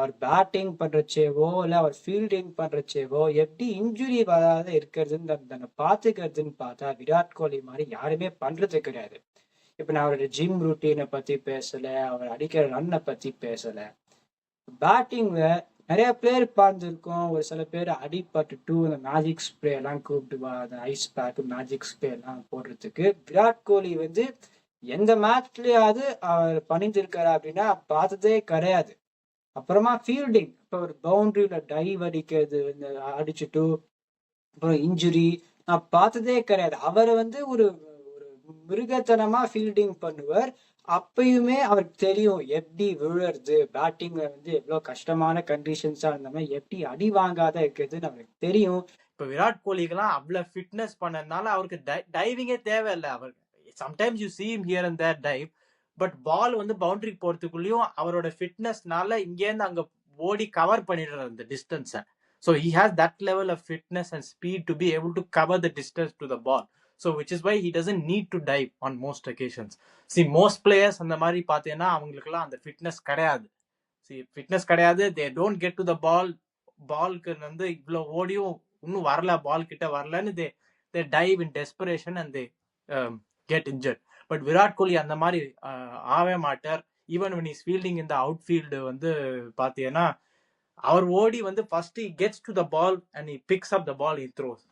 அவர் batting பண்றச்சேவோ இல்ல அவர் fielding பண்றச்சேவோ எப்படி injury வராத இருக்கிறதுன்னு பாத்துக்கிறதுன்னு பார்த்தா விராட் கோலி மாதிரி யாருமே பண்றது கிடையாது. இப்ப நான் அவரோட ஜிம் ரூட்டீனை பத்தி பேசல, அவர் அடிக்கிற ரன்னை பத்தி பேசல. பேட்டிங்ல நிறைய பேர் பார்த்துருக்கோம். ஒரு சில பேர் அடிபட்டு இந்த மேஜிக் ஸ்ப்ரே எல்லாம் கூப்பிட்டு அந்த ஐஸ் பேக் மேஜிக் ஸ்ப்ரே எல்லாம் போடுறதுக்கு விராட் கோலி எந்த மேட்ச்லயாவது அவர் பண்ணிருக்காரு அப்படின்னா பார்த்ததே கிடையாது. அப்புறமா ஃபீல்டிங், இப்போ ஒரு பவுண்டரியில டைவ் அடிக்கிறது அடிச்சுட்டு அப்புறம் இன்ஜுரி நான் பார்த்ததே கிடையாது. அவர் ஒரு ஒரு மிருகத்தனமா ஃபீல்டிங் பண்ணுவார். அப்பயுமே அவருக்கு தெரியும் எப்படி விழுறது, பேட்டிங்ல எவ்வளவு கஷ்டமான கண்டிஷன்ஸா இருந்தோம்னா எப்படி அடி வாங்காத இருக்கிறதுன்னு அவருக்கு தெரியும். இப்ப விராட் கோலிக்கெல்லாம் அவ்வளவு ஃபிட்னஸ் பண்ணதுனால அவருக்கு டைவிங்கே தேவையில்லை. அவர் sometimes you see him here and there dive, but ball boundary போறதுக்குள்ளேயும் அவரோட ஃபிட்னஸ்னால இங்கேருந்து அங்க ஓடி கவர் பண்ணிடுறாரு அந்த டிஸ்டன்ஸை. So he has that level of fitness and speed to be able to cover the distance to the ball. So which is why he doesn't need to dive on most occasions. See, most players அந்த மாதிரி பார்த்தீங்கன்னா அவங்களுக்குலாம் அந்த fitness கிடையாது. Fitness கிடையாது. They don't get to the பால்க்கு இவ்வளோ ஓடியும் இன்னும் வரல, பால் கிட்ட வரலன்னு they dive in desperation and they get injured. But Virat Kohli அந்த மாதிரி ஆவே மாட்டார். Even when he's fielding in the outfield பார்த்தீங்கன்னா அவர் ஓடி first he gets to the ball and he picks up the ball, he throws.